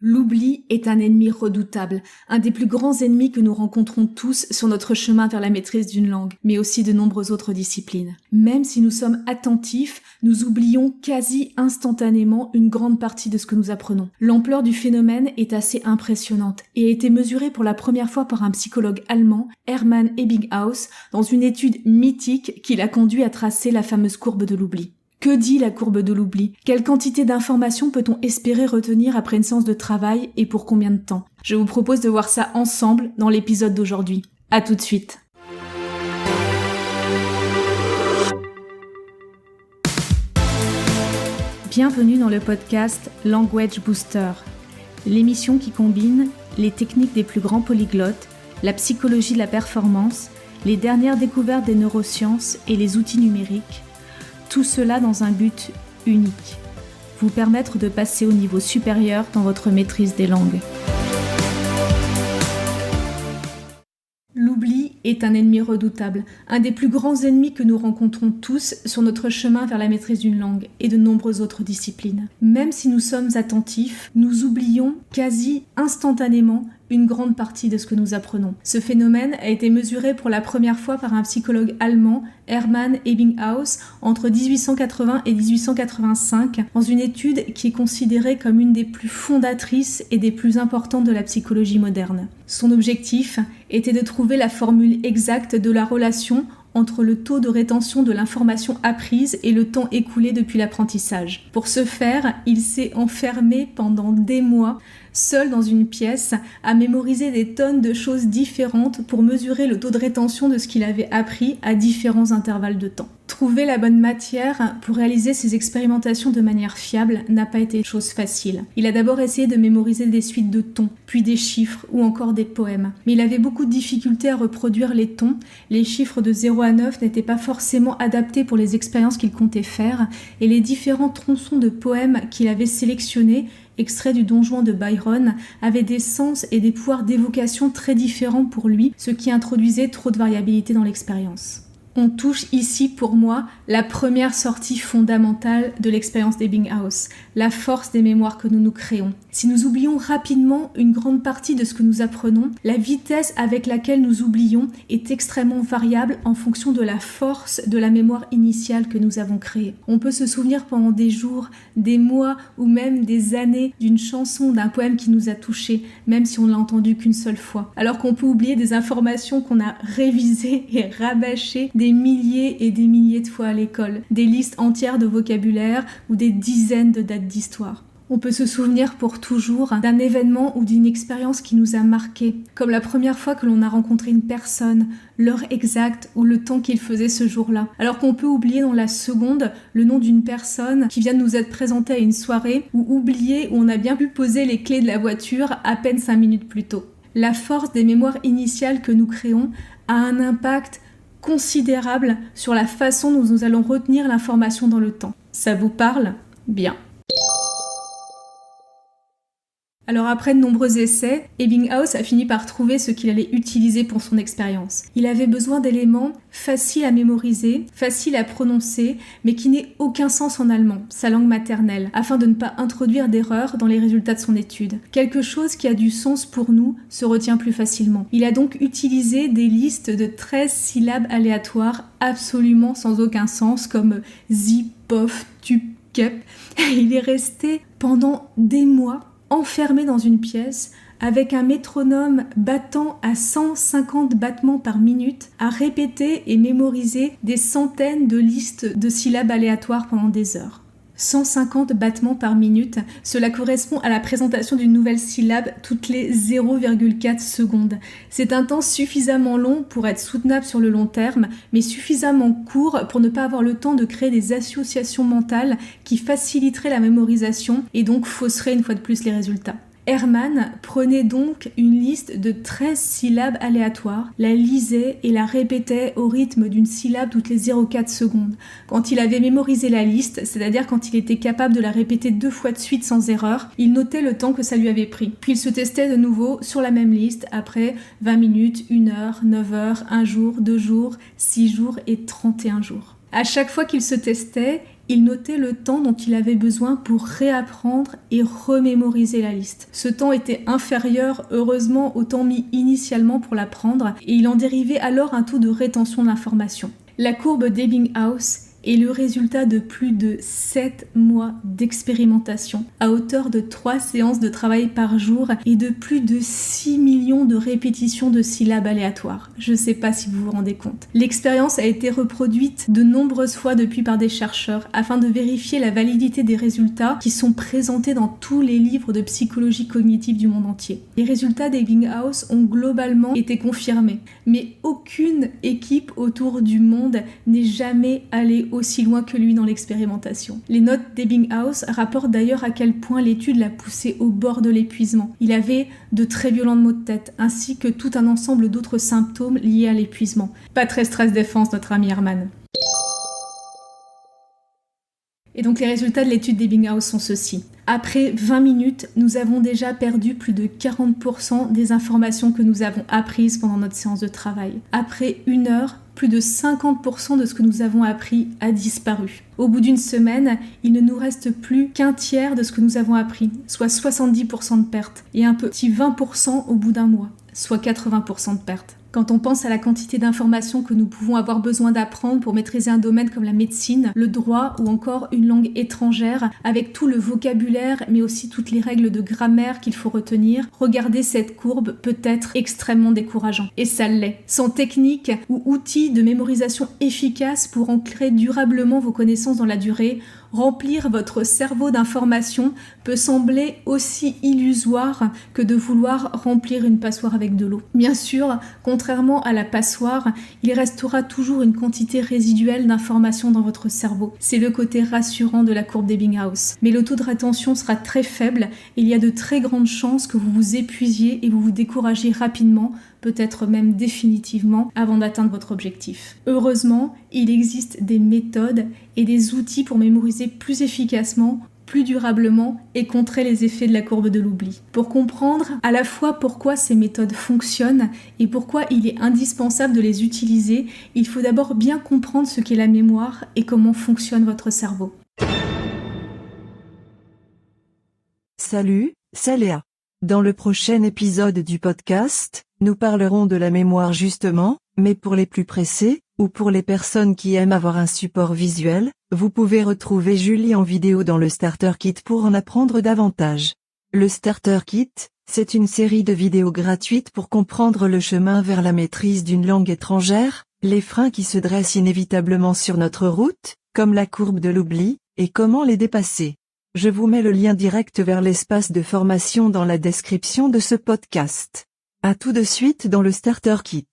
L'oubli est un ennemi redoutable, un des plus grands ennemis que nous rencontrons tous sur notre chemin vers la maîtrise d'une langue, mais aussi de nombreuses autres disciplines. Même si nous sommes attentifs, nous oublions quasi instantanément une grande partie de ce que nous apprenons. L'ampleur du phénomène est assez impressionnante et a été mesurée pour la première fois par un psychologue allemand, Hermann Ebbinghaus, dans une étude mythique qui l'a conduit à tracer la fameuse courbe de l'oubli. Que dit la courbe de l'oubli ? Quelle quantité d'informations peut-on espérer retenir après une séance de travail et pour combien de temps ? Je vous propose de voir ça ensemble dans l'épisode d'aujourd'hui. À tout de suite. Bienvenue dans le podcast Language Booster, l'émission qui combine les techniques des plus grands polyglottes, la psychologie de la performance, les dernières découvertes des neurosciences et les outils numériques. Tout cela dans un but unique, vous permettre de passer au niveau supérieur dans votre maîtrise des langues. L'oubli est un ennemi redoutable, un des plus grands ennemis que nous rencontrons tous sur notre chemin vers la maîtrise d'une langue et de nombreuses autres disciplines. Même si nous sommes attentifs, nous oublions quasi instantanément une grande partie de ce que nous apprenons. Ce phénomène a été mesuré pour la première fois par un psychologue allemand, Hermann Ebbinghaus, entre 1880 et 1885, dans une étude qui est considérée comme une des plus fondatrices et des plus importantes de la psychologie moderne. Son objectif était de trouver la formule exacte de la relation entre le taux de rétention de l'information apprise et le temps écoulé depuis l'apprentissage. Pour ce faire, il s'est enfermé pendant des mois, seul dans une pièce, à mémoriser des tonnes de choses différentes pour mesurer le taux de rétention de ce qu'il avait appris à différents intervalles de temps. Trouver la bonne matière pour réaliser ces expérimentations de manière fiable n'a pas été chose facile. Il a d'abord essayé de mémoriser des suites de tons, puis des chiffres ou encore des poèmes. Mais il avait beaucoup de difficultés à reproduire les tons. Les chiffres de 0 à 9 n'étaient pas forcément adaptés pour les expériences qu'il comptait faire, et les différents tronçons de poèmes qu'il avait sélectionnés, extraits du Don Juan de Byron, avaient des sens et des pouvoirs d'évocation très différents pour lui, ce qui introduisait trop de variabilité dans l'expérience. On touche ici, pour moi, la première sortie fondamentale de l'expérience d'Ebbinghaus, la force des mémoires que nous nous créons. Si nous oublions rapidement une grande partie de ce que nous apprenons, la vitesse avec laquelle nous oublions est extrêmement variable en fonction de la force de la mémoire initiale que nous avons créée. On peut se souvenir pendant des jours, des mois ou même des années d'une chanson, d'un poème qui nous a touchés, même si on ne l'a entendu qu'une seule fois. Alors qu'on peut oublier des informations qu'on a révisées et rabâchées des milliers et des milliers de fois à l'école, des listes entières de vocabulaire ou des dizaines de dates d'histoire. On peut se souvenir pour toujours d'un événement ou d'une expérience qui nous a marqués, comme la première fois que l'on a rencontré une personne, l'heure exacte ou le temps qu'il faisait ce jour-là. Alors qu'on peut oublier dans la seconde le nom d'une personne qui vient de nous être présentée à une soirée, ou oublier où on a bien pu poser les clés de la voiture à peine 5 minutes plus tôt. La force des mémoires initiales que nous créons a un impact considérable sur la façon dont nous allons retenir l'information dans le temps. Ça vous parle ? Bien. Alors après de nombreux essais, Ebbinghaus a fini par trouver ce qu'il allait utiliser pour son expérience. Il avait besoin d'éléments faciles à mémoriser, faciles à prononcer, mais qui n'aient aucun sens en allemand, sa langue maternelle, afin de ne pas introduire d'erreurs dans les résultats de son étude. Quelque chose qui a du sens pour nous se retient plus facilement. Il a donc utilisé des listes de 13 syllabes aléatoires absolument sans aucun sens, comme zi, pof, tup, kep. Il est resté pendant des mois enfermé dans une pièce avec un métronome battant à 150 battements par minute, à répéter et mémoriser des centaines de listes de syllabes aléatoires pendant des heures. 150 battements par minute, cela correspond à la présentation d'une nouvelle syllabe toutes les 0,4 secondes. C'est un temps suffisamment long pour être soutenable sur le long terme, mais suffisamment court pour ne pas avoir le temps de créer des associations mentales qui faciliteraient la mémorisation et donc fausseraient une fois de plus les résultats. Hermann prenait donc une liste de 13 syllabes aléatoires, la lisait et la répétait au rythme d'une syllabe toutes les 0,4 secondes. Quand il avait mémorisé la liste, c'est-à-dire quand il était capable de la répéter 2 fois de suite sans erreur, il notait le temps que ça lui avait pris. Puis il se testait de nouveau sur la même liste après 20 minutes, 1 heure, 9 heures, 1 jour, 2 jours, 6 jours et 31 jours. À chaque fois qu'il se testait, Il notait le temps dont il avait besoin pour réapprendre et remémoriser la liste. Ce temps était inférieur, heureusement, au temps mis initialement pour l'apprendre, et il en dérivait alors un taux de rétention d'informations. La courbe d'Ebbinghaus est le résultat de plus de 7 mois d'expérimentation, à hauteur de 3 séances de travail par jour et de plus de 6 millions de répétitions de syllabes aléatoires. Je ne sais pas si vous vous rendez compte. L'expérience a été reproduite de nombreuses fois depuis par des chercheurs afin de vérifier la validité des résultats qui sont présentés dans tous les livres de psychologie cognitive du monde entier. Les résultats d'Ebbinghaus ont globalement été confirmés, mais aucune équipe autour du monde n'est jamais allée aussi loin que lui dans l'expérimentation. Les notes d'Ebbinghaus rapportent d'ailleurs à quel point l'étude l'a poussé au bord de l'épuisement. Il avait de très violents maux de tête, ainsi que tout un ensemble d'autres symptômes liés à l'épuisement. Pas très stress défense, notre ami Herman. Et donc les résultats de l'étude d'Ebbinghaus sont ceux-ci. Après 20 minutes, nous avons déjà perdu plus de 40% des informations que nous avons apprises pendant notre séance de travail. Après 1 heure, plus de 50% de ce que nous avons appris a disparu. Au bout d'une semaine, il ne nous reste plus qu'un tiers de ce que nous avons appris, soit 70% de pertes, et un petit 20% au bout d'un mois, soit 80% de pertes. Quand on pense à la quantité d'informations que nous pouvons avoir besoin d'apprendre pour maîtriser un domaine comme la médecine, le droit ou encore une langue étrangère, avec tout le vocabulaire mais aussi toutes les règles de grammaire qu'il faut retenir, regarder cette courbe peut être extrêmement décourageant. Et ça l'est. Sans technique ou outils de mémorisation efficaces pour ancrer durablement vos connaissances dans la durée, remplir votre cerveau d'informations peut sembler aussi illusoire que de vouloir remplir une passoire avec de l'eau. Bien sûr, contrairement à la passoire, il restera toujours une quantité résiduelle d'informations dans votre cerveau. C'est le côté rassurant de la courbe d'Ebbinghaus. Mais le taux de rétention sera très faible et il y a de très grandes chances que vous vous épuisiez et vous vous découragiez rapidement, peut-être même définitivement, avant d'atteindre votre objectif. Heureusement, il existe des méthodes et des outils pour mémoriser plus efficacement, plus durablement et contrer les effets de la courbe de l'oubli. Pour comprendre à la fois pourquoi ces méthodes fonctionnent et pourquoi il est indispensable de les utiliser, il faut d'abord bien comprendre ce qu'est la mémoire et comment fonctionne votre cerveau. Salut, c'est Léa. Dans le prochain épisode du podcast, nous parlerons de la mémoire justement, mais pour les plus pressés, ou pour les personnes qui aiment avoir un support visuel, vous pouvez retrouver Julie en vidéo dans le Starter Kit pour en apprendre davantage. Le Starter Kit, c'est une série de vidéos gratuites pour comprendre le chemin vers la maîtrise d'une langue étrangère, les freins qui se dressent inévitablement sur notre route, comme la courbe de l'oubli, et comment les dépasser. Je vous mets le lien direct vers l'espace de formation dans la description de ce podcast. À tout de suite dans le Starter Kit.